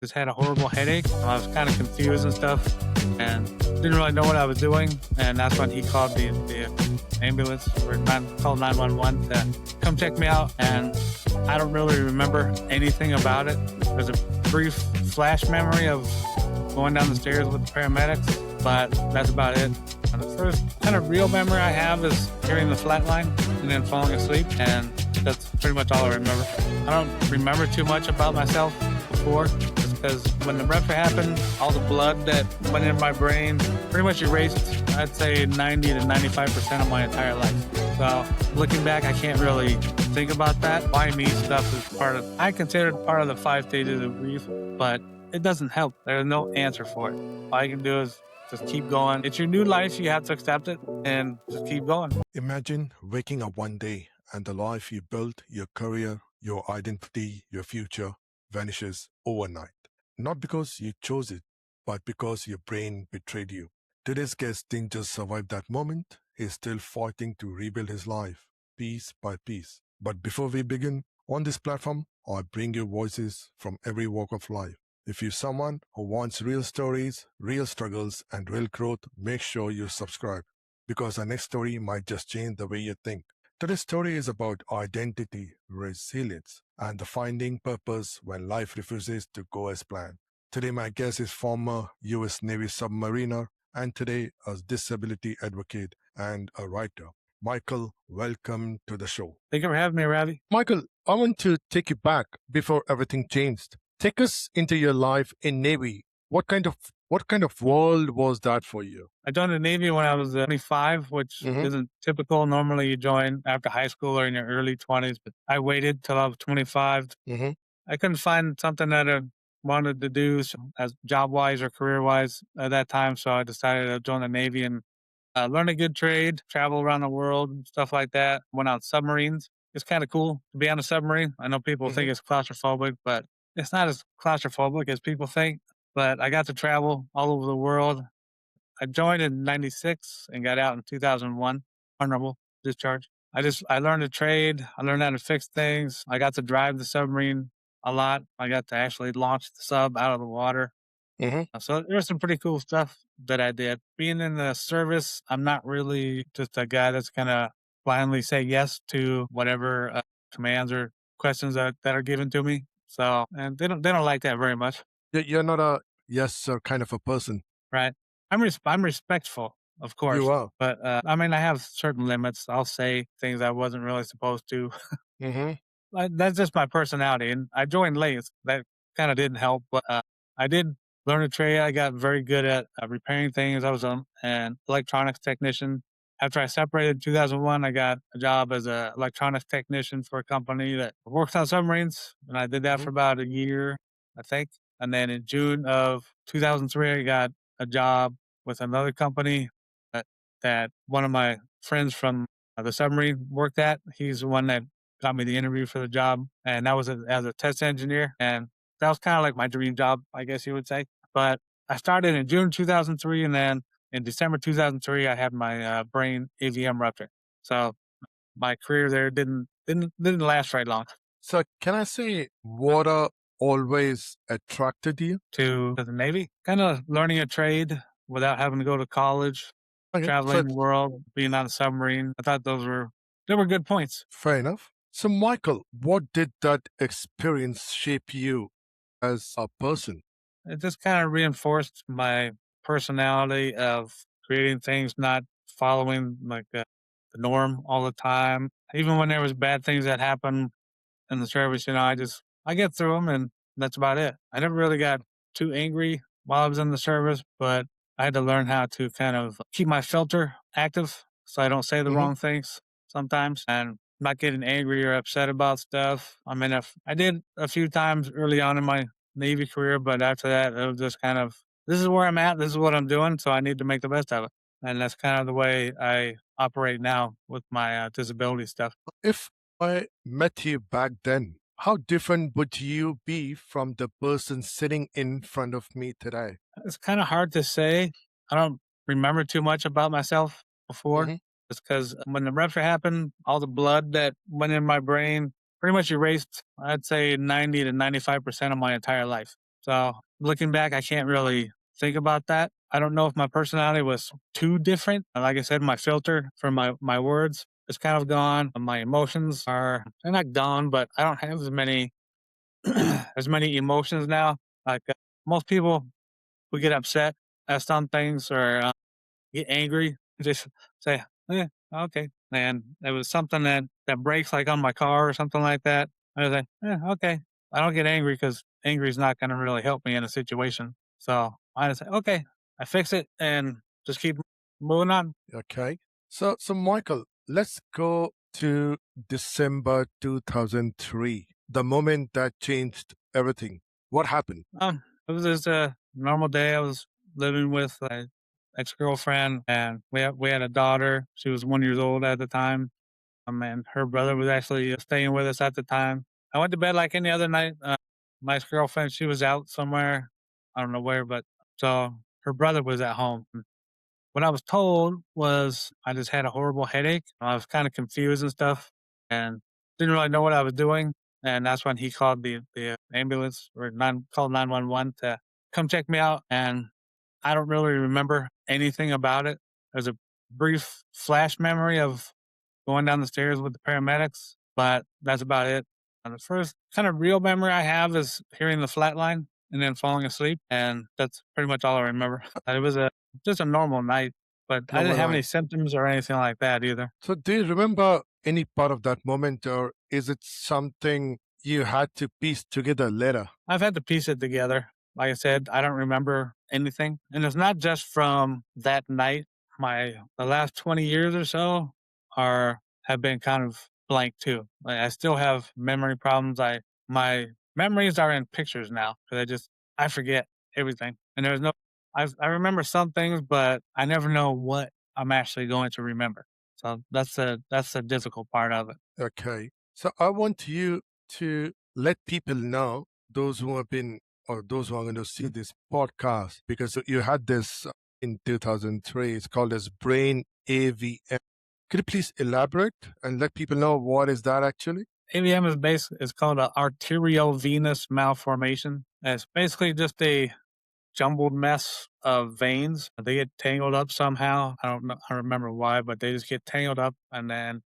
just had a horrible headache. I was kind of confused and stuff and didn't really know what I was doing. And that's when he called the ambulance or called 911 to come check me out. And I don't really remember anything about it. There's a brief flash memory of going down the stairs with the paramedics, but that's about it. And the first kind of real memory I have is hearing the flatline and then falling asleep, and that's pretty much all I remember. I don't remember too much about myself before, just because when the rupture happened, all the blood that went in my brain pretty much erased, I'd say 90 to 95% of my entire life. So looking back, I can't really think about that. Why me stuff is I consider it part of the 5 stages of grief, but it doesn't help. There's no answer for it. All you can do is just keep going. It's your new life. You have to accept it and just keep going. Imagine waking up one day and the life you built, your career, your identity, your future vanishes overnight. Not because you chose it, but because your brain betrayed you. Today's guest didn't just survive that moment. He's still fighting to rebuild his life, piece by piece. But before we begin, on this platform, I bring you voices from every walk of life. If you're someone who wants real stories, real struggles, and real growth, make sure you subscribe, because our next story might just change the way you think. Today's story is about identity, resilience, and the finding purpose when life refuses to go as planned. Today, my guest is former U.S. Navy submariner and today a disability advocate and a writer. Michael, welcome to the show. Thank you for having me, Ravi. Michael, I want to take you back before everything changed. Take us into your life in Navy. What kind of world was that for you? I joined the Navy when I was 25, which isn't typical. Normally you join after high school or in your early 20s, but I waited till I was 25. I couldn't find something that I wanted to do as job-wise or career-wise at that time, so I decided to join the Navy and learn a good trade, travel around the world, and stuff like that. Went on submarines. It's kind of cool to be on a submarine. I know people think it's claustrophobic, but it's not as claustrophobic as people think. But I got to travel all over the world. I joined in 96 and got out in 2001, honorable discharge. I learned to trade. I learned how to fix things. I got to drive the submarine a lot. I got to actually launch the sub out of the water. So there was some pretty cool stuff that I did. Being in the service, I'm not really just a guy that's going to blindly say yes to whatever commands or questions that are given to me. So, and they don't like that very much. You're not a yes sir kind of a person. Right. I'm respectful, of course. You are. But I mean, I have certain limits. I'll say things I wasn't really supposed to. That's just my personality. And I joined late. That kind of didn't help. But I did learn a trade. I got very good at repairing things. I was an electronics technician. After I separated in 2001, I got a job as an electronics technician for a company that works on submarines. And I did that for about a year, I think. And then in June of 2003, I got a job with another company that one of my friends from the submarine worked at. He's the one that got me the interview for the job. And that was as a test engineer. And that was kind of like my dream job, I guess you would say. But I started in June 2003, and then in December 2003, I had my brain AVM rupture. So my career there didn't last very long. So can I say water always attracted you to the Navy? Kind of learning a trade without having to go to college, traveling the world, being on a submarine. I thought they were good points. Fair enough. So Michael, what did that experience shape you as a person? It just kind of reinforced my personality of creating things, not following like the norm all the time. Even when there was bad things that happened in the service, I get through them, and that's about it. I never really got too angry while I was in the service, but I had to learn how to kind of keep my filter active so I don't say the wrong things sometimes and not getting angry or upset about stuff. I mean, I did a few times early on in my Navy career, but after that, it was just kind of, this is where I'm at, this is what I'm doing, so I need to make the best of it. And that's kind of the way I operate now with my disability stuff. If I met you back then, how different would you be from the person sitting in front of me today? It's kind of hard to say. I don't remember too much about myself before. It's because when the rupture happened, all the blood that went in my brain pretty much erased, I'd say 90 to 95% of my entire life. So looking back, I can't really think about that. I don't know if my personality was too different. Like I said, my filter for my words is kind of gone. My emotions are they're not gone, but I don't have as many as many emotions now. Like most people who get upset at some things or get angry, just say, okay. And it was something that breaks like on my car or something like that. I was like, okay. I don't get angry because angry is not going to really help me in a situation. So I just say, okay, I fix it and just keep moving on. Okay. So Michael, let's go to December 2003, the moment that changed everything. What happened? It was just a normal day. I was living with my ex girlfriend, and we had a daughter. She was 1 years old at the time. And her brother was actually staying with us at the time. I went to bed like any other night. My ex girlfriend, she was out somewhere. I don't know where, but so her brother was at home. What I was told was I just had a horrible headache. I was kind of confused and stuff and didn't really know what I was doing. And that's when he called the ambulance or called 911 to come check me out. And I don't really remember anything about it. There's a brief flash memory of going down the stairs with the paramedics, but that's about it. And the first kind of real memory I have is hearing the flatline and then falling asleep, and that's pretty much all I remember. It was a just a normal night, but I didn't Normal have night. any symptoms or anything like that either. So do you remember any part of that moment, or is it something you had to piece together later? I've had to piece it together. Like I said, I don't remember anything, and it's not just from that night. The last 20 years or so are have been kind of blank too. Like I still have memory problems. My memories are in pictures now because I forget everything, and there's no. I remember some things, but I never know what I'm actually going to remember. So that's the difficult part of it. Okay. So I want you to let people know, those who have been or those who are going to see this podcast, because you had this in 2003. It's called as Brain AVM. Could you please elaborate and let people know what is that actually? AVM is called an arteriovenous malformation. And it's basically just a jumbled mess of veins. They get tangled up somehow. I don't know. I don't remember why, but they just get tangled up, and then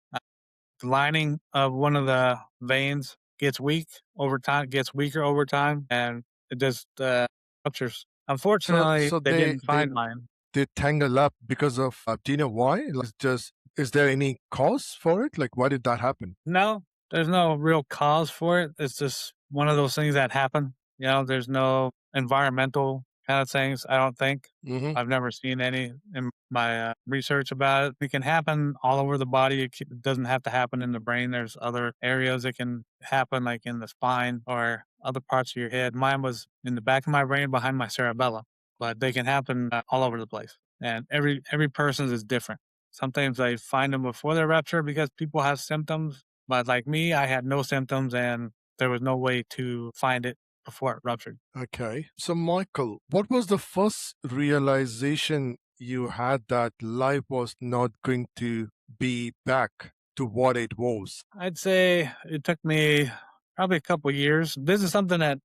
the lining of one of the veins gets weak over time. Gets weaker over time, and it just ruptures. So Unfortunately, so they they didn't they find mine. they tangle up because of do you know why? Like just is there any cause for it? Like why did that happen? No, there's no real cause for it. It's just one of those things that happen. There's no environmental kind of things, I don't think. Hmm. I've never seen any in my research about it. It can happen all over the body. It doesn't have to happen in the brain. There's other areas it can happen, like in the spine or other parts of your head. Mine was in the back of my brain behind my cerebellum, but they can happen all over the place. And every person's is different. Sometimes I find them before the rupture because people have symptoms, but like me, I had no symptoms and there was no way to find it before it ruptured. Okay. So Michael, what was the first realization you had that life was not going to be back to what it was? I'd say it took me probably a couple years. This is something that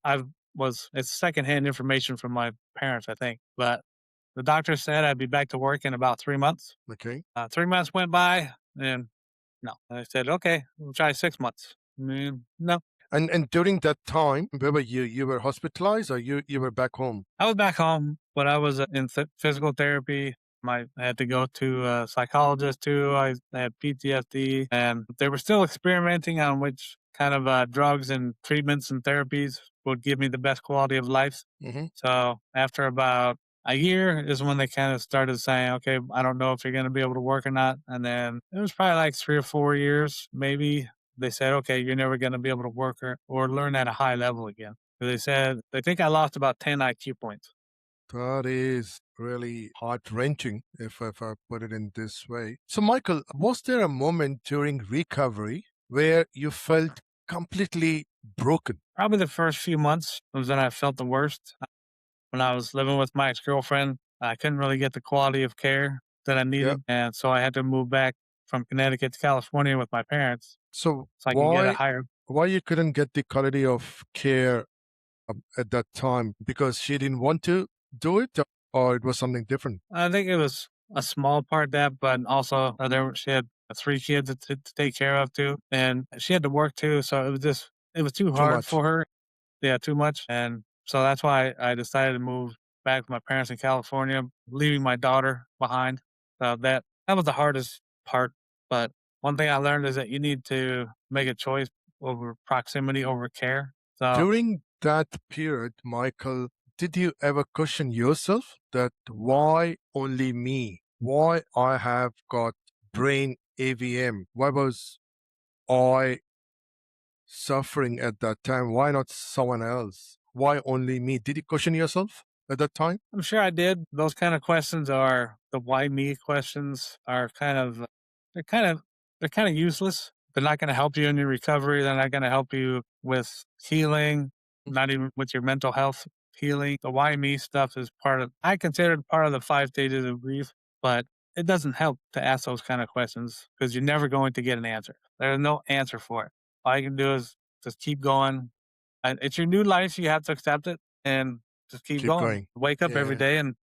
it's secondhand information from my parents, I think. But the doctor said I'd be back to work in about 3 months. Okay. 3 months went by and no. I said, okay, we'll try 6 months. No, And during that time, where were you? You were hospitalized or you were back home? I was back home, but I was in physical therapy. I had to go to a psychologist too. I had PTSD, and they were still experimenting on which kind of drugs and treatments and therapies would give me the best quality of life. Hmm. So after about a year is when they kind of started saying, okay, I don't know if you're going to be able to work or not. And then it was probably like 3 or 4 years, maybe. They said, okay, you're never going to be able to work or learn at a high level again. They said they think I lost about 10 IQ points. That is really heart wrenching if I put it in this way. So, Michael, was there a moment during recovery where you felt completely broken? Probably the first few months was when I felt the worst. When I was living with my ex girlfriend, I couldn't really get the quality of care that I Yep. needed. And so I had to move back from Connecticut to California with my parents So so I can get a why higher. why you couldn't get the quality of care at that time because she didn't want to do it, or it was something different? I think it was a small part that, but also she had 3 kids to take care of too, and she had to work too. So it was too Too hard much. for her. Yeah, too much, and so that's why I decided to move back with my parents in California, leaving my daughter behind. So that was the hardest part. But one thing I learned is that you need to make a choice over proximity over care. So During that period, Michael, did you ever question yourself that why only me? Why I have got brain AVM? Why was I suffering at that time? Why not someone else? Why only me? Did you question yourself at that time? I'm sure I did. Those kind of questions are the why me questions are they're kind of they're kind of useless. They're not going to help you in your recovery. They're not going to help you with healing, not even with your mental health healing. The why me stuff is I consider it part of the 5 stages of grief, but it doesn't help to ask those kind of questions because you're never going to get an answer. There's no answer for it. All you can do is just keep going. It's your new life. You have to accept it and just keep Keep going. going. Wake up every Yeah. day and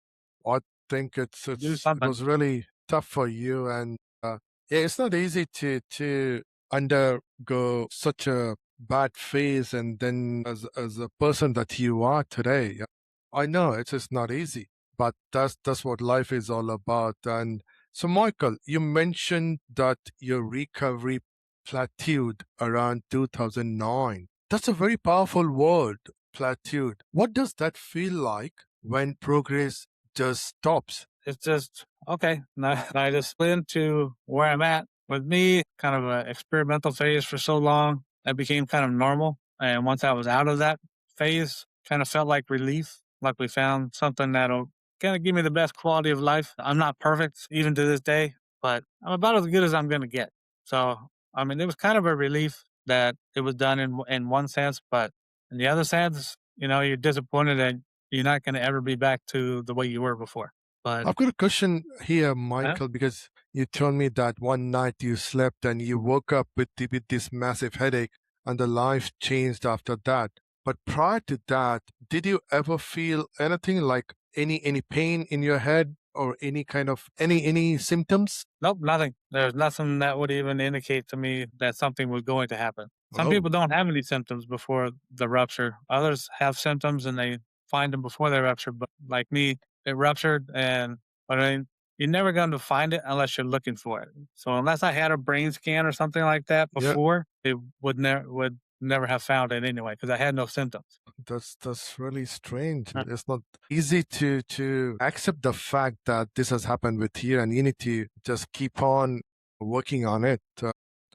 I think do it something. was really tough for you, and yeah, it's not easy to undergo such a bad phase, and then as a person that you are today, yeah, I know it's just not easy, but that's what life is all about. And so, Michael, you mentioned that your recovery plateaued around 2009. That's a very powerful word, plateaued. What does that feel like when progress just stops? It's just okay. Now I just slid into where I'm at. With me, kind of an experimental phase for so long, that became kind of normal. And once I was out of that phase, kind of felt like relief, like we found something that'll kind of give me the best quality of life. I'm not perfect even to this day, but I'm about as good as I'm going to get. So, I mean, it was kind of a relief that it was done in one sense, but in the other sense, you're disappointed that you're not going to ever be back to the way you were before. But I've got a question here, uh, Michael, because you told me that one night you slept and you woke up with this massive headache and the life changed after that. But prior to that, did you ever feel anything like any pain in your head or any kind of any symptoms? nope, nothing. There's nothing that would even indicate to me that something was going to happen. Some Oh, people don't have any symptoms before the rupture. Others have symptoms and they find them before they rupture. But like me, it ruptured, but I mean, you're never going to find it unless you're looking for it. So unless I had a brain scan or something like that yeah. before, it would never have found it anyway because I had no symptoms. That's really strange. It's not easy to accept the fact that this has happened with you, and you need to just keep on working on it.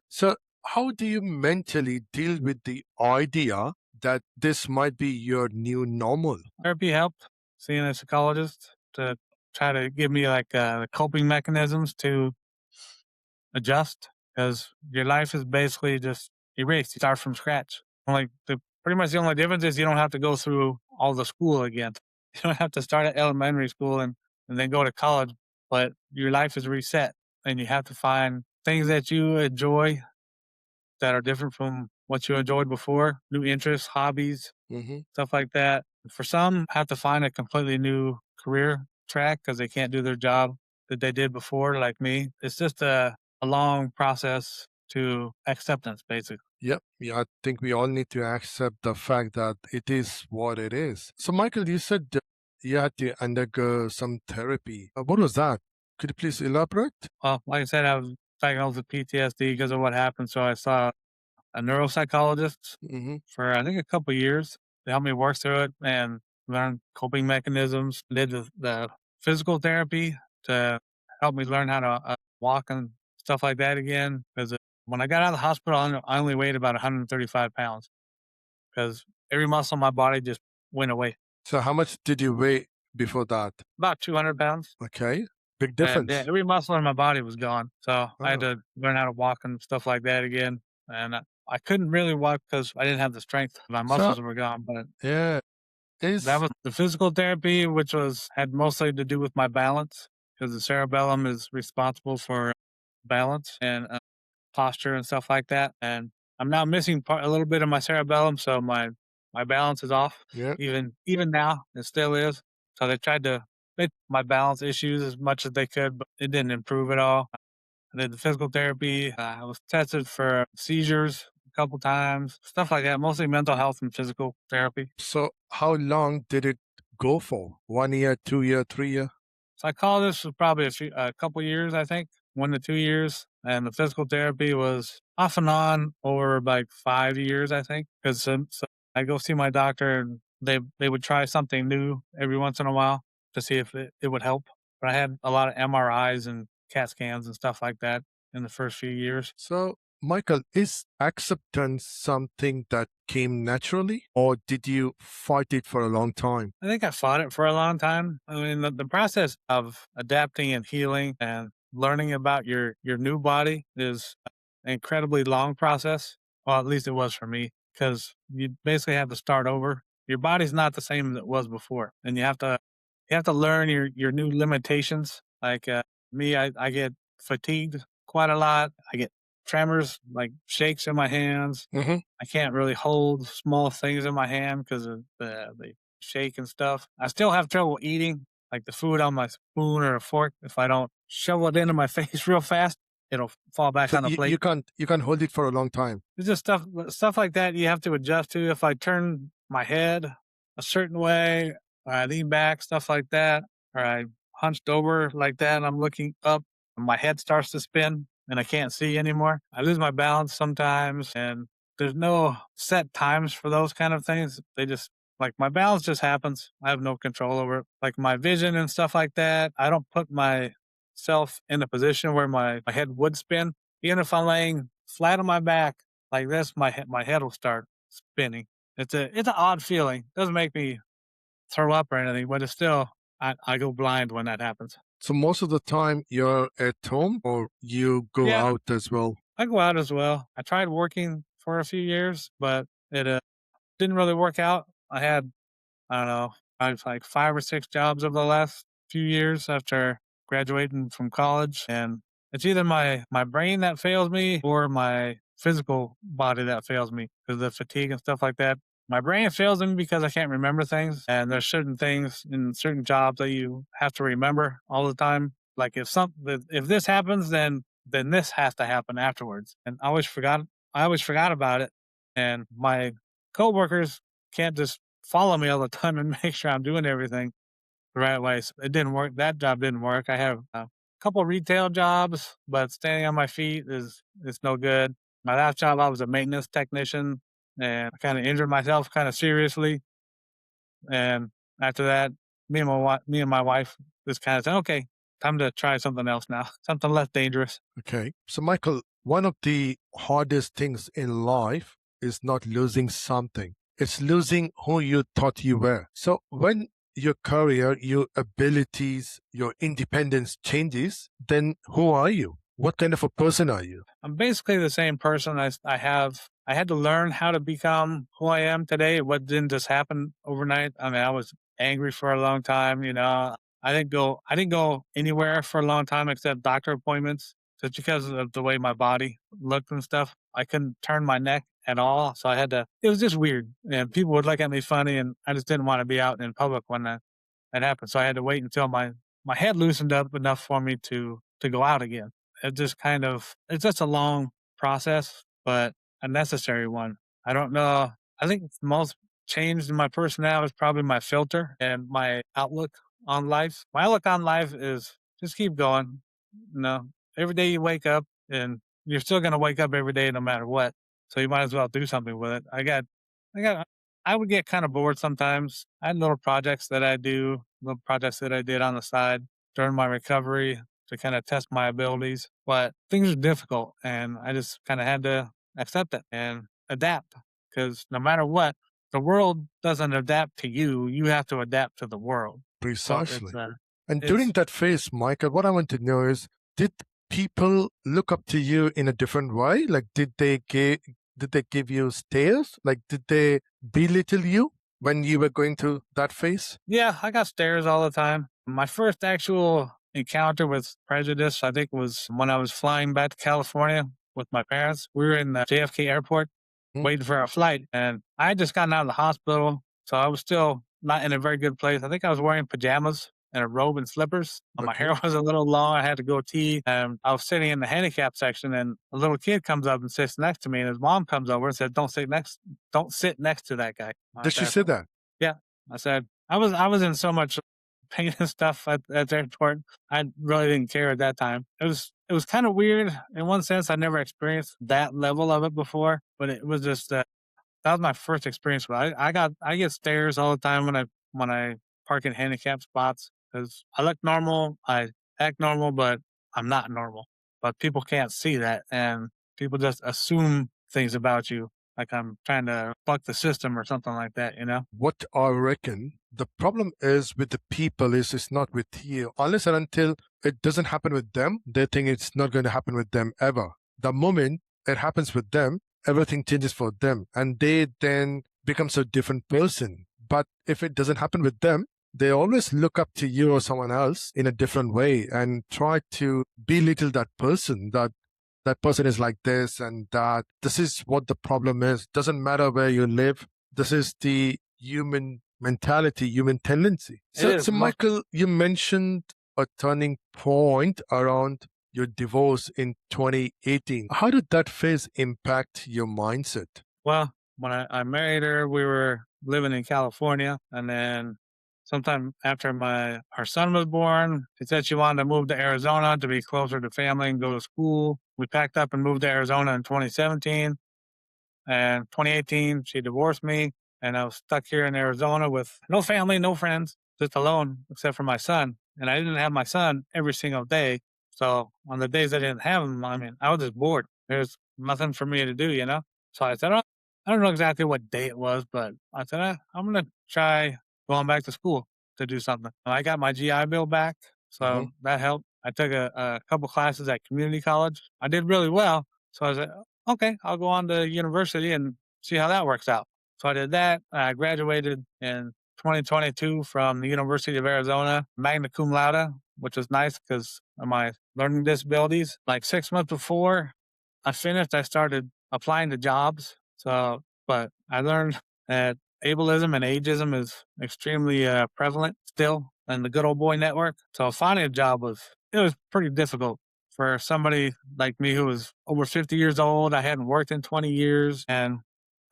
So, how do you mentally deal with the idea that this might be your new normal? Therapy helped. Seeing a psychologist to try to give me like coping mechanisms to adjust because your life is basically just erased. You start from scratch. Pretty much the only difference is you don't have to go through all the school again. You don't have to start at elementary school and then go to college, but your life is reset and you have to find things that you enjoy that are different from what you enjoyed before, new interests, hobbies, Hmm. stuff like that. For some, have to find a completely new career track because they can't do their job that they did before, like me. It's just a long process to acceptance, basically. Yep. Yeah, I think we all need to accept the fact that it is what it is. So, Michael, you said you had to undergo some therapy. What was that? Could you please elaborate? Well, like I said, I was diagnosed with PTSD because of what happened. So I saw a neuropsychologist Hmm. for I think a couple of years to help me work through it and learn coping mechanisms. Did the physical therapy to help me learn how to walk and stuff like that again. Because when I got out of the hospital, I only weighed about 135 pounds because every muscle in my body just went away. So, how much did you weigh before that? About 200 pounds. Okay. Big And yeah, difference. every muscle in my body was gone. So I had Oh. to learn how to walk and stuff like that again. And I couldn't really walk because I didn't have the strength. My So, muscles were gone. But yeah, that is was the physical therapy, which had mostly to do with my balance because the cerebellum is responsible for balance and posture and stuff like that. And I'm now missing a little bit of my cerebellum. So my balance is off. Yeah. Even now, it still is. So they tried to fix my balance issues as much as they could, but it didn't improve at all. I did the physical therapy. I was tested for seizures a couple times, stuff like that. Mostly mental health and physical therapy. So how long did it go for? 1 year, 2 year, 3 year? Psychologist was probably a couple years, I think, 1 to 2 years, and the physical therapy was off and on over like 5 years, I think. Because so I go see my doctor, and they would try something new every once in a while to see if it would help. But I had a lot of MRIs and CAT scans and stuff like that in the first few years. So, Michael, is acceptance something that came naturally, or did you fight it for a long time? I think I fought it for a long time. I mean, the process of adapting and healing and learning about your new body is an incredibly long process. Well, at least it was for me, because you basically have to start over. Your body's not the same as it was before, and you have to learn your new limitations. Like me, I get fatigued quite a lot. I get tremors, like shakes in my hands. Mm-hmm. I can't really hold small things in my hand because of the shake and stuff. I still have trouble eating, like the food on my spoon or a fork. If I don't shovel it into my face real fast, it'll fall back So on the you, plate. you can't hold it for a long time. It's just stuff like that you have to adjust to. If I turn my head a certain way, or I lean back, stuff like that, or I hunched over like that and I'm looking up, and my head starts to spin and I can't see anymore. I lose my balance sometimes, and there's no set times for those kind of things. They just like my balance just happens. I have no control over it. Like my vision and stuff like that, I don't put myself in a position where my head would spin. Even if I'm laying flat on my back like this, my head will start spinning. It's an odd feeling. Doesn't make me throw up or anything, but it's still I go blind when that happens. So most of the time you're at home or you go Yeah, out as well? I go out as well. I tried working for a few years, but it didn't really work out. I don't know, I was like 5 or 6 jobs over the last few years after graduating from college. And it's either my brain that fails me or my physical body that fails me because of the fatigue and stuff like that. My brain fails me because I can't remember things. And there's certain things in certain jobs that you have to remember all the time. Like if this happens, then this has to happen afterwards. And I always forgot about it. And my coworkers can't just follow me all the time and make sure I'm doing everything the right way. So it didn't work. That job didn't work. I have a couple retail jobs, but standing on my feet is no good. My last job, I was a maintenance technician, and I kind of injured myself kind of seriously. And after that, me and my wife just kind of said, "Okay, time to try something else now, something less dangerous." Okay. So, Michael, one of the hardest things in life is not losing something, it's losing who you thought you were. So, when your career, your abilities, your independence changes, then who are you? What kind of a person are you? I'm basically the same person. I had to learn how to become who I am today. What didn't just happen overnight. I mean, I was angry for a long time. I didn't go anywhere for a long time except doctor appointments just because of the way my body looked and stuff. I couldn't turn my neck at all. So it was just weird. And people would look at me funny, and I just didn't want to be out in public when that happened. So I had to wait until my head loosened up enough for me to go out again. It's just a long process, but a necessary one. I don't know. I think the most changed in my personality is probably my filter and my outlook on life. My outlook on life is just keep going. Every day you wake up, and you're still going to wake up every day no matter what. So you might as well do something with it. I would get kind of bored sometimes. I had little projects that I did on the side during my recovery to kind of test my abilities. But things are difficult, and I just kind of had to accept it and adapt, because no matter what, the world doesn't adapt to you. You have to adapt to the world. So Precisely. And during it's that phase, Michael, what I want to know is, did people look up to you in a different way? Like, did they give you stares? Like, did they belittle you when you were going through that phase? Yeah, I got stares all the time. My first actual encounter with prejudice, I think, was when I was flying back to California with my parents. We were in the JFK airport, waiting for a flight. And I had just gotten out of the hospital, so I was still not in a very good place. I think I was wearing pajamas and a robe and slippers. My Okay. hair was a little long. I had to go tea. And I was sitting in the handicap section, and a little kid comes up and sits next to me. And his mom comes over and said, don't sit next to that guy." I Did she said, say that? "Yeah." I said, I was in so much pain and stuff at the airport. I really didn't care at that time. It was kind of weird in one sense. I never experienced that level of it before, but it was just that was my first experience with it. I get stares all the time when I park in handicap spots because I look normal, I act normal, but I'm not normal. But people can't see that, and people just assume things about you, like I'm trying to buck the system or something like that. What I reckon the problem is with the people is it's not with you. Unless and until it doesn't happen with them, they think it's not going to happen with them ever. The moment it happens with them, everything changes for them and they then becomes a different person. But if it doesn't happen with them, they always look up to you or someone else in a different way and try to belittle that person, that person is like this and that. This is what the problem is. Doesn't matter where you live. This is the human mentality, human tendency. It So, is. so Michael, you mentioned a turning point around your divorce in 2018. How did that phase impact your mindset? Well, when I married her, we were living in California, and then sometime after our son was born, she said she wanted to move to Arizona to be closer to family and go to school. We packed up and moved to Arizona in 2017. And 2018, she divorced me, and I was stuck here in Arizona with no family, no friends, just alone, except for my son. And I didn't have my son every single day. So on the days I didn't have him, I mean, I was just bored. There's nothing for me to do. So I said, I don't know exactly what day it was, but I said, I'm going to try going back to school to do something. And I got my GI Bill back, Mhm. so that helped. I took a couple classes at community college. I did really well. So I said, okay, I'll go on to university and see how that works out. So I did that. I graduated in 2022 from the University of Arizona, magna cum laude, which was nice because of my learning disabilities. Like 6 months before I finished, I started applying to jobs. But I learned that ableism and ageism is extremely prevalent still in the good old boy network. So finding a job was pretty difficult for somebody like me who was over 50 years old. I hadn't worked in 20 years and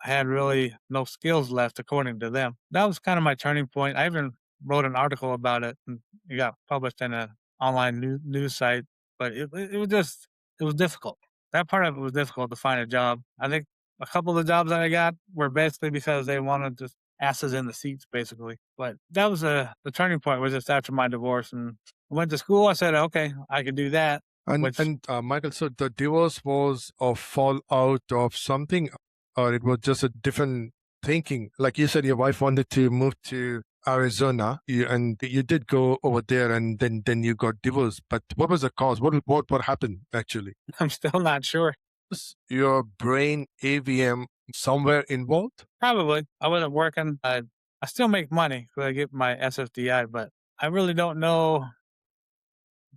I had really no skills left, according to them. That was kind of my turning point. I even wrote an article about it and it got published in an online news site, but it was difficult. That part of it was difficult to find a job. I think a couple of the jobs that I got were basically because they wanted just asses in the seats, basically. But that was the turning point was just after my divorce and I went to school. I said, okay, I could do that, And which and Michael, so the divorce was a fallout of something, or it was just a different thinking. Like you said, your wife wanted to move to Arizona, and you did go over there, and then you got divorced. But what was the cause? What happened actually? I'm still not sure. Was your brain AVM somewhere involved? Probably. I wasn't working. I still make money because I get my SFDI, but I really don't know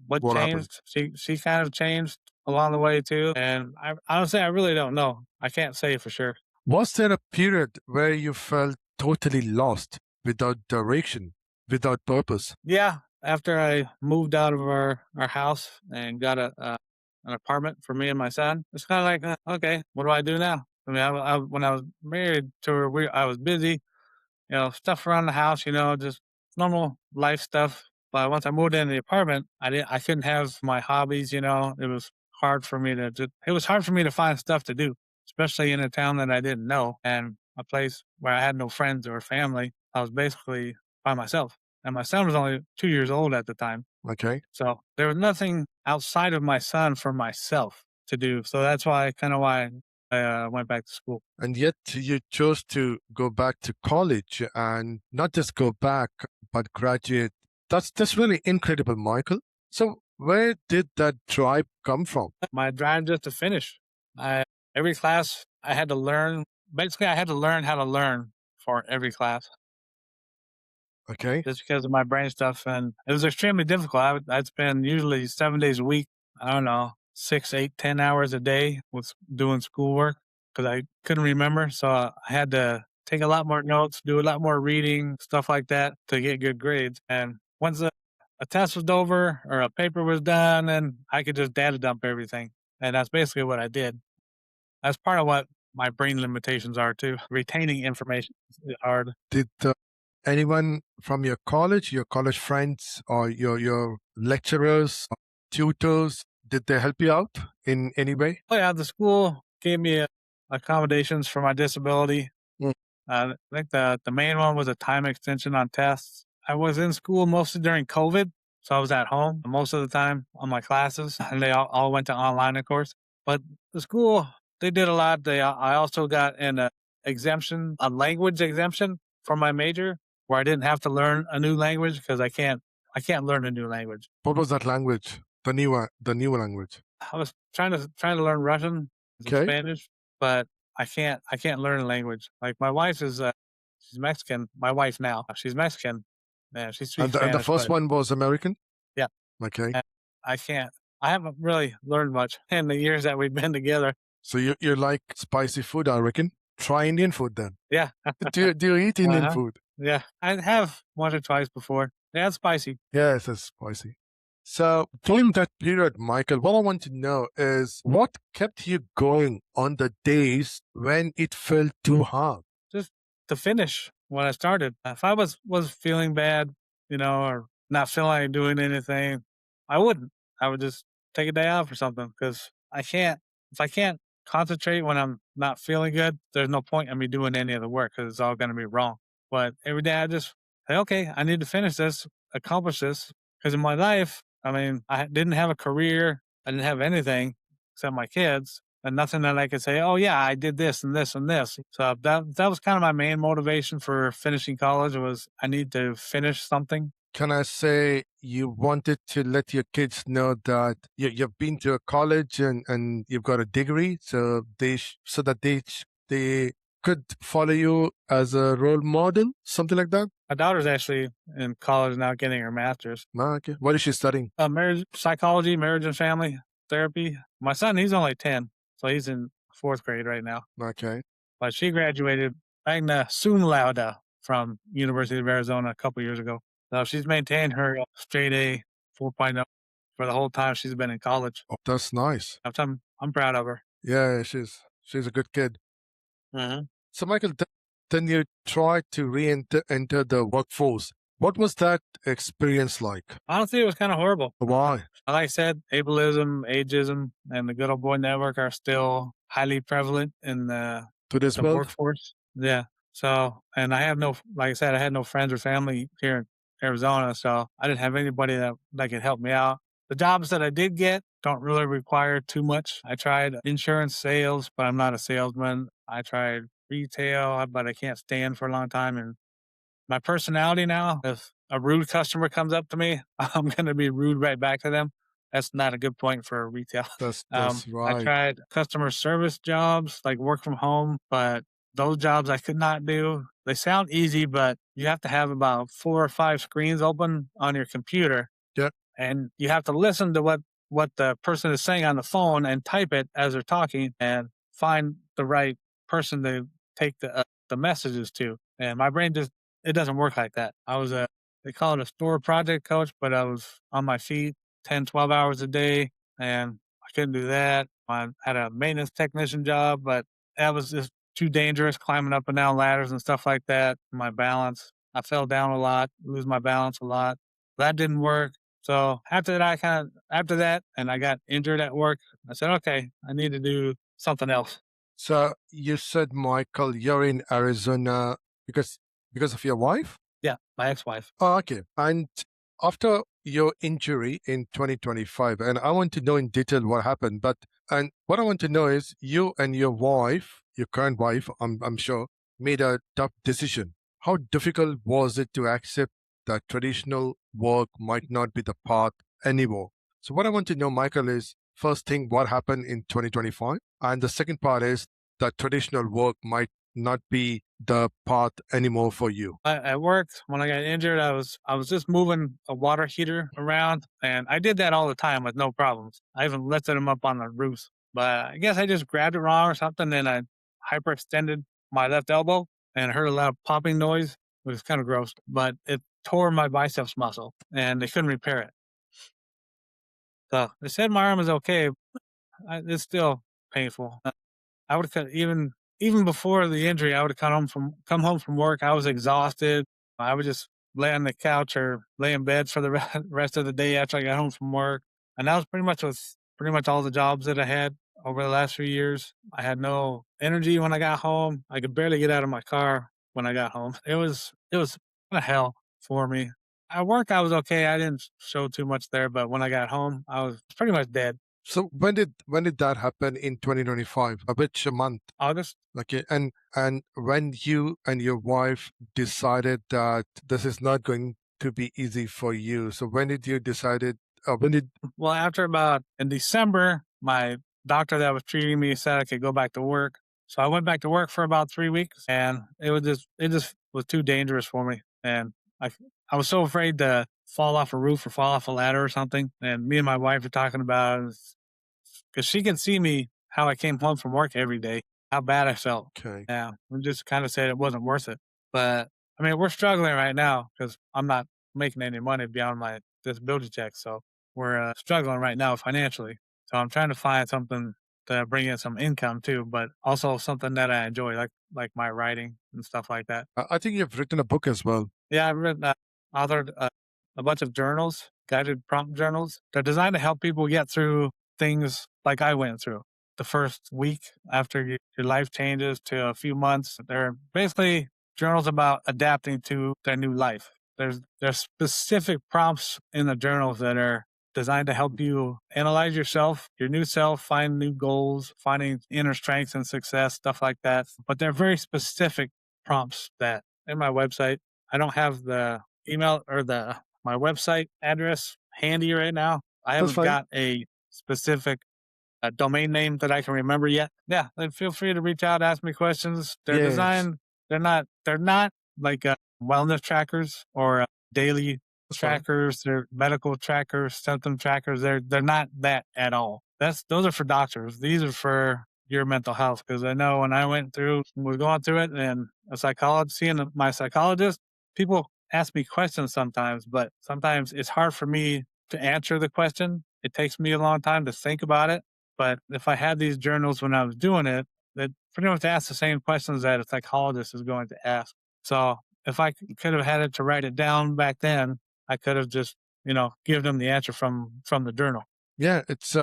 what What happened? changed. She kind of changed along the way too, and I honestly I really don't know. I can't say for sure. Was there a period where you felt totally lost, without direction, without purpose? Yeah, after I moved out of our house and got an apartment for me and my son, it's kind of like okay, what do I do now? I mean, when I was married to her, I was busy, stuff around the house, just normal life stuff. But once I moved into the apartment, I couldn't have my hobbies. It was hard for me it was hard for me to find stuff to do, especially in a town that I didn't know and a place where I had no friends or family. I was basically by myself. And my son was only 2 years old at the time. Okay. So there was nothing outside of my son for myself to do. So that's why I went back to school. And yet you chose to go back to college and not just go back, but graduate. That's really incredible, Michael. So where did that drive come from? My drive just to finish. Every class I had to learn. Basically, I had to learn how to learn for every class Okay. just because of my brain stuff, and it was extremely difficult. I'd spend usually 7 days a week. I don't know, 6, 8, 10 hours a day with doing schoolwork because I couldn't remember. So I had to take a lot more notes, do a lot more reading, stuff like that to get good grades. And once a test was over or a paper was done, and I could just data dump everything. And that's basically what I did. That's part of what my brain limitations are too. Retaining information is hard. Did anyone from your college friends, or your lecturers, tutors, did they help you out in any way? Oh yeah, the school gave me accommodations for my disability. Mm. I think the main one was a time extension on tests. I was in school mostly during COVID, so I was at home most of the time on my classes, and they all went to online, of course. But the school, they did a lot. I also got an exemption, a language exemption for my major, where I didn't have to learn a new language because I can't learn a new language. What was that language? The new language. I was trying to learn Russian and Okay. Spanish, but I can't learn a language. Like my wife is she's Mexican. My wife now she's Mexican. Yeah, she And speaks the Spanish, first but one was American. yeah, Okay. and I can't. I haven't really learned much in the years that we've been together. So you like spicy food, I reckon. Try Indian food then. Yeah, Do you eat Indian uh-huh. food? Yeah. I have once or twice before. Yeah, it's spicy. Yes, it's spicy. So during that period, Michael, what I want to know is what kept you going on the days when it felt too hard? Just to finish when I started. If I was feeling bad, or not feeling like doing anything, I wouldn't. I would just take a day off or something because I can't. If I can't concentrate when I'm not feeling good, there's no point in me doing any of the work because it's all going to be wrong. But every day I just say, okay, I need to finish this, accomplish this. Because in my life, I mean, I didn't have a career, I didn't have anything except my kids and nothing that I could say, oh yeah, I did this and this and this. So that was kind of my main motivation for finishing college was I need to finish something. Can I say you wanted to let your kids know that you've been to a college and you've got a degree, so so that they could follow you as a role model, something like that? My daughter's actually in college now getting her master's. Ah, okay. What is she studying? Marriage psychology, marriage and family therapy. My son, he's only 10, so he's in fourth grade right now. Okay. But she graduated magna cum laude from University of Arizona a couple years ago. So she's maintained her straight A 4.0 for the whole time she's been in college. Oh, that's nice. I'm proud of her. Yeah, she's a good kid. Uh-huh. So, Michael, then you tried to enter the workforce. What was that experience like? Honestly, it was kind of horrible. Why? Like I said, ableism, ageism, and the good old boy network are still highly prevalent in To this the world? workforce. Yeah. So, and I have no, like I said, I had no friends or family here in Arizona, so I didn't have anybody that could help me out. The jobs that I did get don't really require too much. I tried insurance sales, but I'm not a salesman. I tried retail, but I can't stand for a long time. And my personality now, if a rude customer comes up to me, I'm going to be rude right back to them. That's not a good point for retail. That's I right. tried customer service jobs, like work from home, but those jobs I could not do. They sound easy, but you have to have about 4 or 5 screens open on your computer, Yeah. and you have to listen to what the person is saying on the phone and type it as they're talking and find the right person to take the messages to. And my brain just it doesn't work like that. I was a they call it a store project coach, but I was on my feet 10, 12 hours a day, and I couldn't do that. I had a maintenance technician job, but that was just too dangerous climbing up and down ladders and stuff like that. My balance, I fell down a lot, lose my balance a lot. That didn't work. So after that, and I got injured at work, I said, okay, I need to do something else. So you said, Michael, you're in Arizona because of your wife? Yeah, my ex-wife. Oh, okay. And after your injury in 2025, and I want to know in detail what happened, and what I want to know is you and your wife, your current wife, I'm sure, made a tough decision. How difficult was it to accept that traditional work might not be the path anymore? So what I want to know, Michael, is first thing, what happened in 2025? And the second part is that traditional work might not be the path anymore for you. At work, when I got injured, I was just moving a water heater around, and I did that all the time with no problems. I even lifted them up on the roofs, but I guess I just grabbed it wrong or something, and I hyperextended my left elbow and heard a loud popping noise. It was kind of gross, but it tore my biceps muscle and they couldn't repair it. So they said my arm is okay. It's still painful. I would have even before the injury, I would have come home from work. I was exhausted. I would just lay on the couch or lay in bed for the rest of the day after I got home from work. And that was pretty much all the jobs that I had over the last few years. I had no energy when I got home. I could barely get out of my car when I got home. It was kind of hell for me. At work, I was okay. I didn't show too much there, but when I got home, I was pretty much dead. So when did that happen in 2025? Which month? August. Okay, and when you and your wife decided that this is not going to be easy for you, so when did you decided? When did Well, after about in December, my doctor that was treating me said I could go back to work. So I went back to work for about 3 weeks, and it just was too dangerous for me. And I I was so afraid to fall off a roof or fall off a ladder or something. And me and my wife were talking about it because she can see me how I came home from work every day, how bad I felt. okay? Yeah, we just kind of said it wasn't worth it. But I mean, we're struggling right now because I'm not making any money beyond my disability check. So we're struggling right now financially. So I'm trying to find something to bring in some income too, but also something that I enjoy, like my writing and stuff like that. I think you've written a book as well. Yeah, I've written, authored a bunch of journals, guided prompt journals. They're designed to help people get through things like I went through. The first week after your life changes to a few months, they're basically journals about adapting to their new life. There's specific prompts in the journals that are designed to help you analyze yourself, your new self, find new goals, finding inner strengths and success, stuff like that. But they're very specific prompts that in my website. I don't have the email or the my website address handy right now. I That's haven't fine. got a specific domain name that I can remember yet. Yeah, then feel free to reach out, ask me questions. They're Yes, designed. They're not like wellness trackers or daily that's fine. trackers. They're medical trackers, symptom trackers. They're not that at all. Those are for doctors. These are for your mental health because I know when I was going through it, and seeing my psychologist, people ask me questions sometimes, but sometimes it's hard for me to answer the question. It takes me a long time to think about it. But if I had these journals when I was doing it, that pretty much ask the same questions that a psychologist is going to ask. So if could have had it to write it down back then, I could have just, given them the answer from the journal. Yeah, it's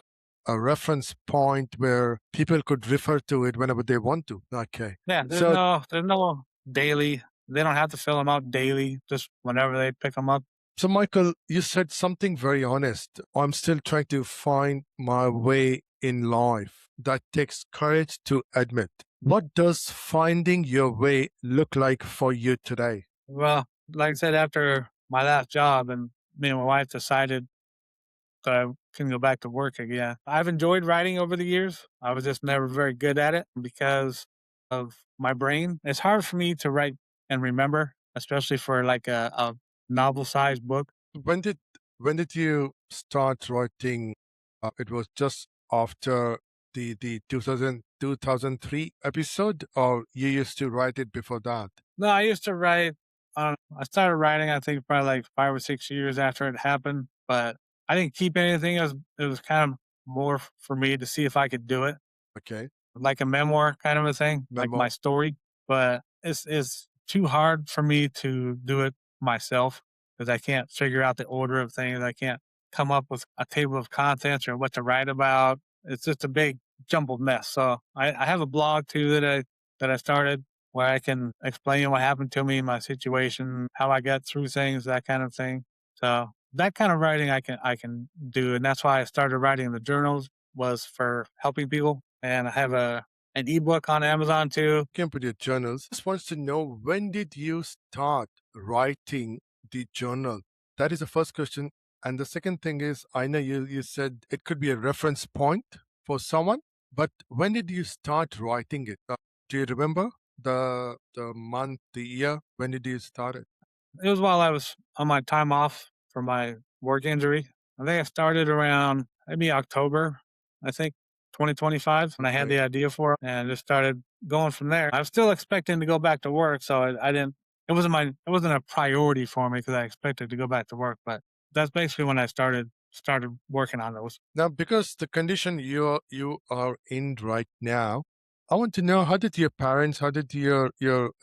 a reference point where people could refer to it whenever they want to. Okay. Yeah, So, there's no daily. They don't have to fill them out daily, just whenever they pick them up. so Michael, you said something very honest. I'm still trying to find my way in life. That takes courage to admit. What does finding your way look like for you today? Well, like I said, after my last job, and me and my wife decided so I can go back to work again. I've enjoyed writing over the years. I was just never very good at it because of my brain. It's hard for me to write and remember, especially for like a novel sized book. When did when did you start writing? It was just after the 2003 episode, or you used to write it before that? No, I used to write. I started writing, I think, probably like 5 or 6 years after it happened, but I didn't keep anything. It was kind of more for me to see if I could do it, Okay, like a memoir kind of a thing, like memo. my story. But it's too hard for me to do it myself because I can't figure out the order of things. I can't come up with a table of contents or what to write about. It's just a big jumbled mess. So I have a blog too that I started where I can explain what happened to me, my situation, how I got through things, that kind of thing. So that kind of writing I can do, and that's why I started writing the journals was for helping people. And I have an ebook on Amazon too. Came with your journals. Just wants to know, when did you start writing the journal? That is the first question. And the second thing is, I know you said it could be a reference point for someone, but when did you start writing it? Do you remember the month, the year? When did you start it? It was while I was on my time off for my work injury. I think I started around maybe October, I think 2025, when I had Okay. the idea for it, and I just started going from there. I was still expecting to go back to work, so I didn't. It wasn't a priority for me because I expected to go back to work. But that's basically when I started working on those. Now, because the condition you are in right now, I want to know, how did your parents, how did your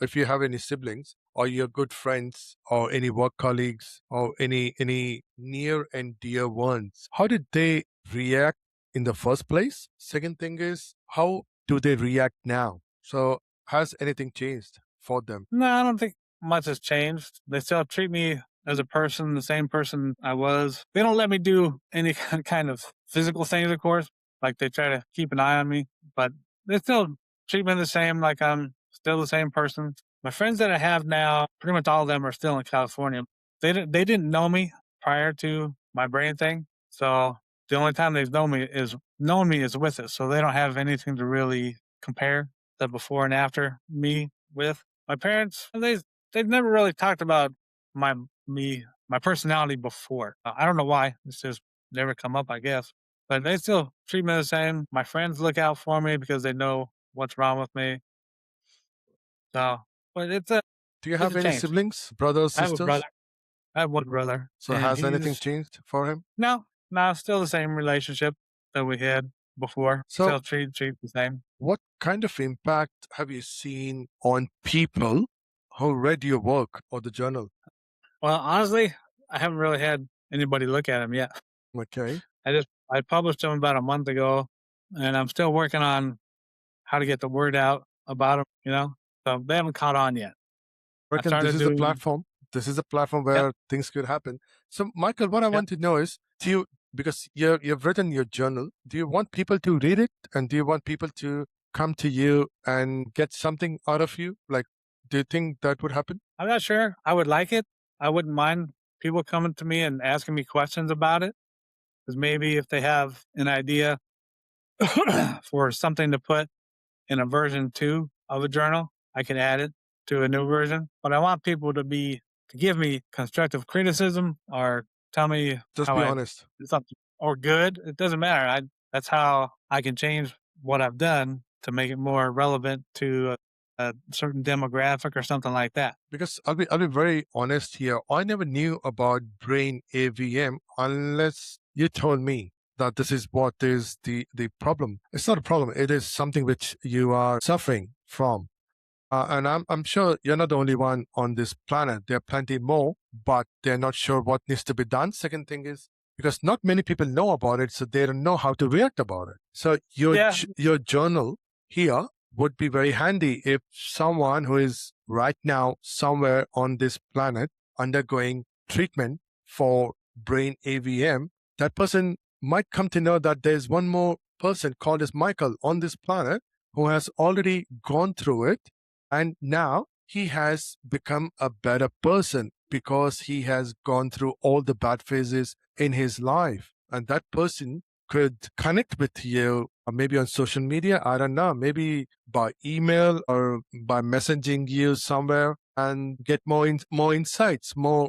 if you have any siblings or your good friends or any work colleagues or any near and dear ones, how did they react in the first place? Second thing is, how do they react now? So has anything changed for them? No, I don't think much has changed. They still treat me as a person, the same person I was. They don't let me do any kind of physical things, of course. Like they try to keep an eye on me, but they still treat me the same, like I'm still the same person. My friends that I have now, pretty much all of them are still in California. They didn't know me prior to my brain thing. So the only time they've known me is with it. So they don't have anything to really compare the before and after me with. My parents, they've never really talked about my my personality before. I don't know why. It's just never come up, I guess. But they still treat me the same. My friends look out for me because they know what's wrong with me. So, but Do you it's have a any change. siblings, brothers, I have a brother. sisters? I have one brother, So and has anything he's changed for him? no, still the same relationship that we had before. So Still treat the same. what kind of impact have you seen on people who read your work or the journal? Well, honestly, I haven't really had anybody look at him yet. Okay. I published them about a month ago, and I'm still working on how to get the word out about them. So they haven't caught on yet. I I reckon this started is a doing. platform. This is a platform Yep, where things could happen. So, Michael, what I yep. want to know is, do you, because you've written your journal, do you want people to read it, and do you want people to come to you and get something out of you? Like, do you think that would happen? I'm not sure. I would like it. I wouldn't mind people coming to me and asking me questions about it, because maybe if they have an idea for something to put in a version 2 of a journal, I can add it to a new version. But I want people to give me constructive criticism or tell me Just how be I honest. did something or good. It doesn't matter. That's how I can change what I've done to make it more relevant to a certain demographic or something like that. Because I'll be very honest here. I never knew about Brain AVM unless you told me that this is what is the problem. It's not a problem. It is something which you are suffering from. And I'm sure you're not the only one on this planet. There are plenty more, but they're not sure what needs to be done. Second thing is, because not many people know about it, so they don't know how to react about it. So Yeah, your journal here would be very handy if someone who is right now somewhere on this planet undergoing treatment for brain AVM, that person might come to know that there's one more person called as Michael on this planet who has already gone through it, and now he has become a better person because he has gone through all the bad phases in his life. And that person could connect with you, maybe on social media. I don't know, maybe by email or by messaging you somewhere, and get more insights, more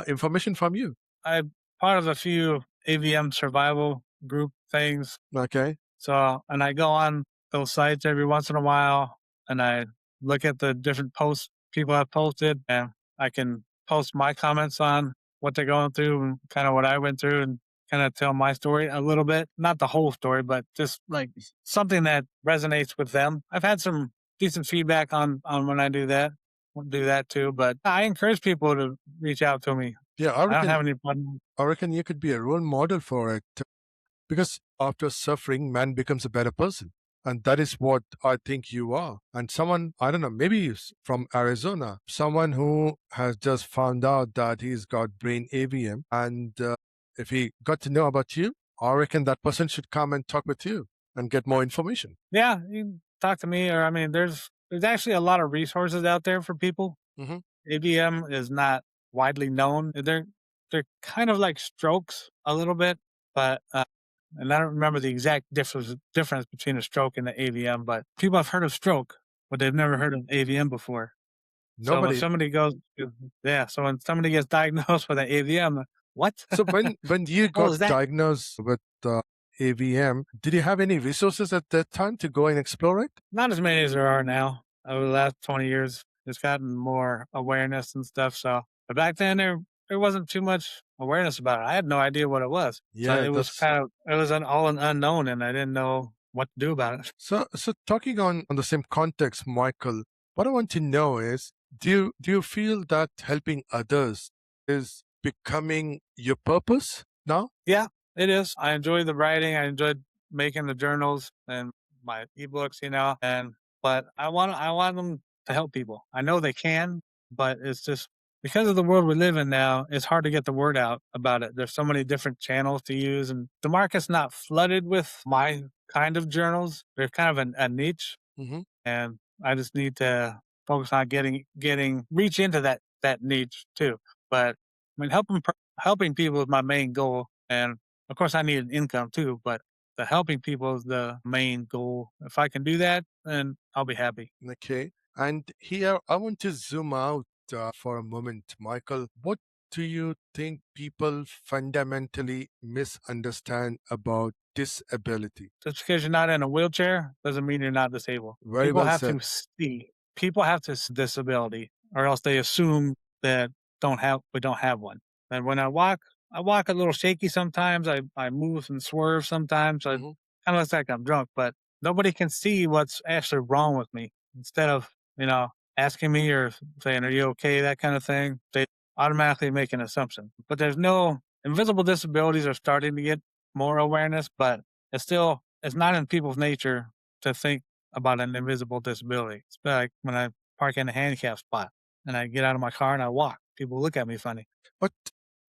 information from you. I'm part of a few AVM survival group things. Okay. So, and I go on those sites every once in a while and I look at the different posts people have posted, and I can post my comments on what they're going through and kind of what I went through and kind of tell my story a little bit. Not the whole story, but just like something that resonates with them. I've had some decent feedback on when I do that too, but I encourage people to reach out to me. Yeah, I don't have any problem. I reckon you could be a role model for it. Because after suffering, man becomes a better person. And that is what I think you are. And someone, I don't know, maybe he's from Arizona, someone who has just found out that he's got brain AVM. And if he got to know about you, I reckon that person should come and talk with you and get more information. Yeah, you can talk to me, or I mean, there's actually a lot of resources out there for people. Hmm. ABM is not widely known. They're kind of like strokes a little bit, but and I don't remember the exact difference between a stroke and the AVM. But people have heard of stroke, but they've never heard of AVM before. So when Nobody. somebody goes, yeah, so when somebody gets diagnosed with an AVM, what? So when you What got was that? diagnosed with AVM. Did you have any resources at that time to go and explore it? Not as many as there are now. Over the last 20 years, there's gotten more awareness and stuff. So, but back then there wasn't too much awareness about it. I had no idea what it was. So Yeah, that's it was an unknown, and I didn't know what to do about it. so talking on the same context, Michael, what I want to know is do you feel that helping others is becoming your purpose now? Yeah, it is. I enjoy the writing. I enjoyed making the journals and my ebooks, and but I want them to help people. I know they can, but it's just because of the world we live in now, it's hard to get the word out about it. There's so many different channels to use, and the market's not flooded with my kind of journals. They're kind of a niche, Hmm. and I just need to focus on getting reach into that niche too. But I mean, helping people is my main goal, and of course, I need an income too. But the helping people is the main goal. If I can do that, then I'll be happy. Okay. And here I want to zoom out for a moment, Michael. What do you think people fundamentally misunderstand about disability? Just because you're not in a wheelchair doesn't mean you're not disabled. Very well said. People have to see disability, or else they assume that we don't have one. And when I walk a little shaky sometimes. I move and swerve sometimes. I kind Hmm. of looks like I'm drunk, but nobody can see what's actually wrong with me. Instead of asking me or saying, "Are you okay?" that kind of thing, they automatically make an assumption. But there's no invisible disabilities are starting to get more awareness, but it's not in people's nature to think about an invisible disability. It's like when I park in a handicap spot and I get out of my car and I walk, people look at me funny. But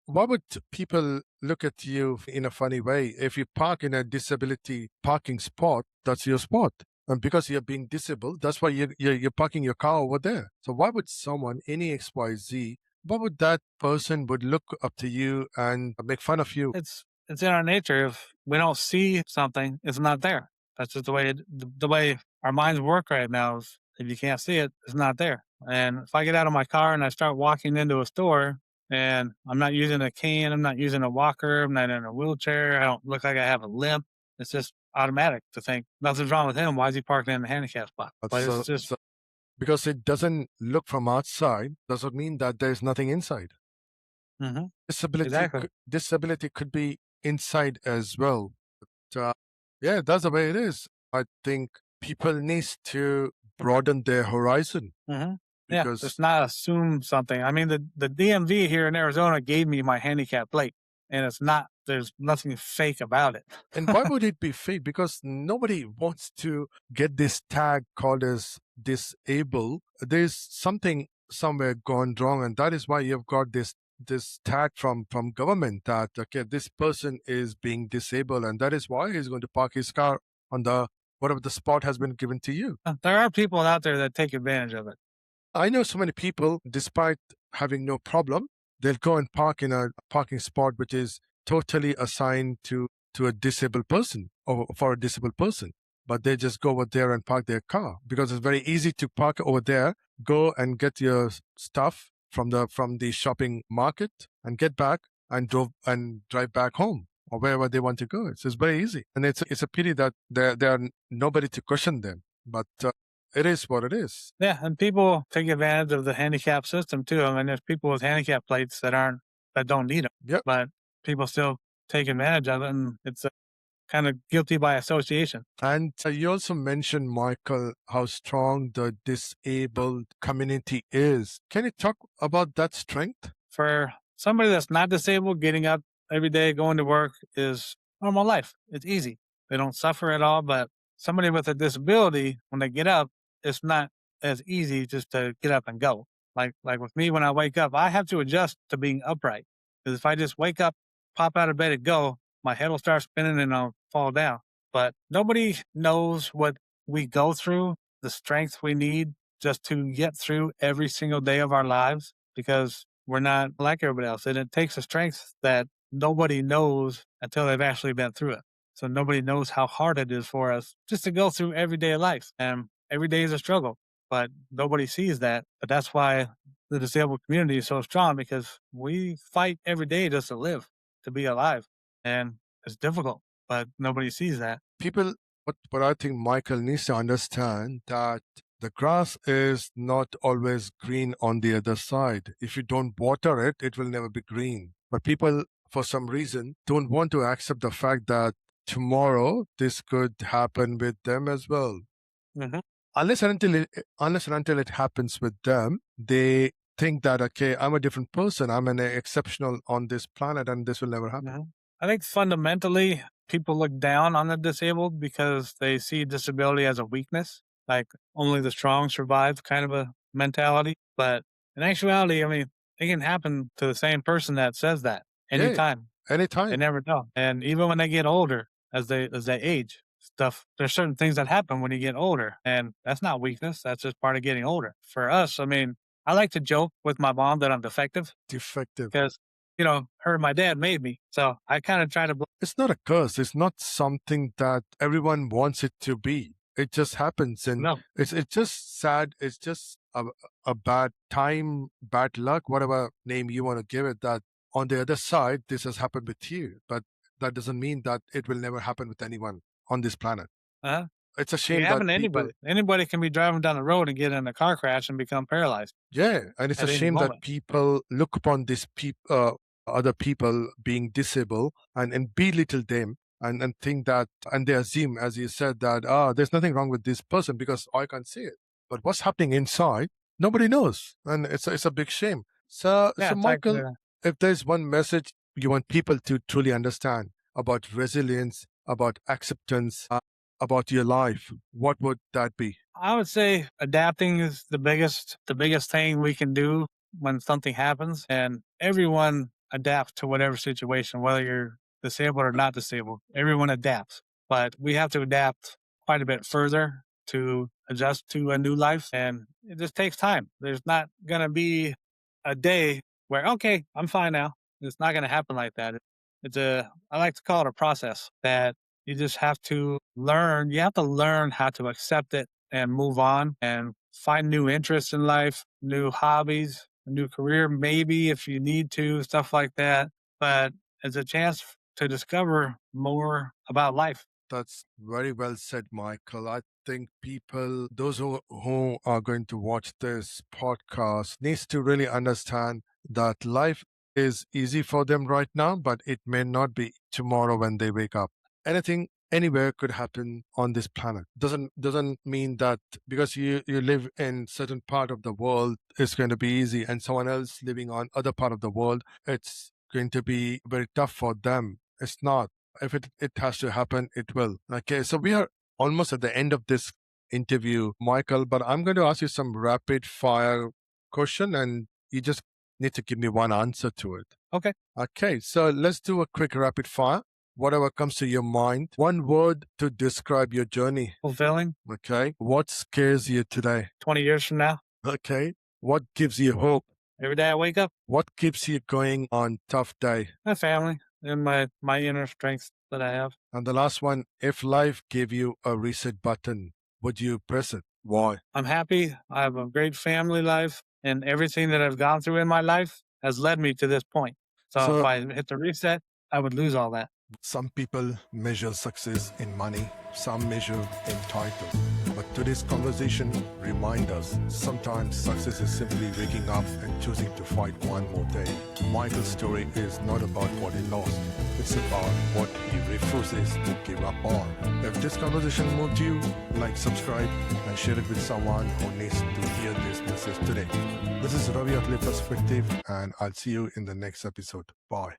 why would people look at you in a funny way? If you park in a disability parking spot, that's your spot. And because you're being disabled, that's why you're parking your car over there. So why would someone, any XYZ, why would that person would look up to you and make fun of you? It's in our nature. If we don't see something, it's not there. That's just the way our minds work right now. Is if you can't see it, it's not there. And if I get out of my car and I start walking into a store and I'm not using a cane, I'm not using a walker, I'm not in a wheelchair, I don't look like I have a limp. It's just automatic to think nothing's wrong with him. Why is he parking in the handicap spot? But it's just So because it doesn't look from outside, doesn't mean that there's nothing inside. mhm, Disability, exactly. disability could be inside as well. But, yeah, that's the way it is. I think people needs to broaden their horizon hmm Yeah, just because not assume something. I mean, the DMV here in Arizona gave me my handicap plate, and it's not. There's nothing fake about it. and why would it be fake? Because nobody wants to get this tag called as disabled. There's something somewhere gone wrong, and that is why you've got this tag from government that okay, this person is being disabled, and that is why he's going to park his car on the whatever the spot has been given to you. There are people out there that take advantage of it. I know so many people, despite having no problem, they'll go and park in a parking spot which is totally assigned to a disabled person or for a disabled person. But they just go over there and park their car because it's very easy to park over there, go and get your stuff from the shopping market and get back and drive back home or wherever they want to go. It's very easy, and it's a pity that there are nobody to question them. But it is what it is. Yeah, and people take advantage of the handicap system too. I mean, there's people with handicap plates that don't need them, Yep. but people still take advantage of it, and it's kind of guilty by association. And you also mentioned, Michael, how strong the disabled community is. Can you talk about that strength? For somebody that's not disabled, getting up every day, going to work is normal life. It's easy. They don't suffer at all. But somebody with a disability, when they get up, it's not as easy just to get up and go. Like with me, when I wake up, I have to adjust to being upright. Because if I just wake up, pop out of bed and go, my head will start spinning and I'll fall down. But nobody knows what we go through, the strength we need just to get through every single day of our lives because we're not like everybody else. And it takes a strength that nobody knows until they've actually been through it. So nobody knows how hard it is for us just to go through everyday life. And every day is a struggle, but nobody sees that. But that's why the disabled community is so strong because we fight every day just to live, to be alive. And it's difficult. but nobody sees that. People, but I think Michael needs to understand that the grass is not always green on the other side. If you don't water it, it will never be green. But people, for some reason, don't want to accept the fact that tomorrow this could happen with them as well. Mhm. Unless and until it happens with them, they think that, okay, I'm a different person. I'm an exceptional on this planet and this will never happen. Mhm. I think fundamentally, people look down on the disabled because they see disability as a weakness, like only the strong survive kind of a mentality. But in actuality, I mean, it can happen to the same person that says that Yeah, anytime. They anytime. never know. And even when they get older, as they age, there's certain things that happen when you get older. And that's not weakness. That's just part of getting older. For us, I mean, I like to joke with my mom that I'm defective Defective. because, her and my dad made me. So I kind of try to, It's not a curse. It's not something that everyone wants it to be. It just happens, and no, it's just sad. It's just a bad time, bad luck, whatever name you want to give it. That on the other side, this has happened with you, but that doesn't mean that it will never happen with anyone on this planet. uh, It's a it can shame that happen to people, anybody. Anybody can be driving down the road and get in a car crash and become paralyzed yeah, and it's a at any shame that moment. people look upon these other people being disabled and belittle them and think that, and they assume, as you said, that there's nothing wrong with this person because I can't see it. But what's happening inside, nobody knows, and it's a big shame. Yeah, So it's like Michael, if there's one message you want people to truly understand about resilience, about acceptance, about your life, what would that be? I would say adapting is the biggest thing we can do when something happens, and everyone adapts to whatever situation, whether you're disabled or not disabled. Everyone adapts, but we have to adapt quite a bit further to adjust to a new life, and it just takes time. There's not gonna be a day where okay, I'm fine now. It's not gonna happen like that. I like to call it a process that you just have to learn. You have to learn how to accept it and move on and find new interests in life, new hobbies, a new career, maybe if you need to, stuff like that. But it's a chance to discover more about life. That's very well said, Michael. I think people, those who are going to watch this podcast, needs to really understand that life is easy for them right now, but it may not be tomorrow when they wake up. Anything, anywhere could happen on this planet. Doesn't mean that because you live in certain part of the world, it's going to be easy, and someone else living on other part of the world, it's going to be very tough for them. It's not. If it has to happen, it will. Okay, so we are almost at the end of this interview, Michael, but I'm going to ask you some rapid fire question and you just need to give me one answer to it. Okay. Okay, so let's do a quick rapid fire. Whatever comes to your mind. One word to describe your journey. Fulfilling. Okay. What scares you today? 20 years from now. Okay. What gives you hope? Every day I wake up. What keeps you going on tough day? My family and my inner strength that I have. And the last one, if life gave you a reset button, would you press it? Why? I'm happy. I have a great family life, and everything that I've gone through in my life has led me to this point. So if I hit the reset, I would lose all that. Some people measure success in money, some measure in title. But today's conversation reminds us sometimes success is simply waking up and choosing to fight one more day. Michael's story is not about what he lost, it's about what he refuses to give up on. If this conversation moved you, like, subscribe, and share it with someone who needs to hear this message today. This is Ravi Perspective, and I'll see you in the next episode. Bye.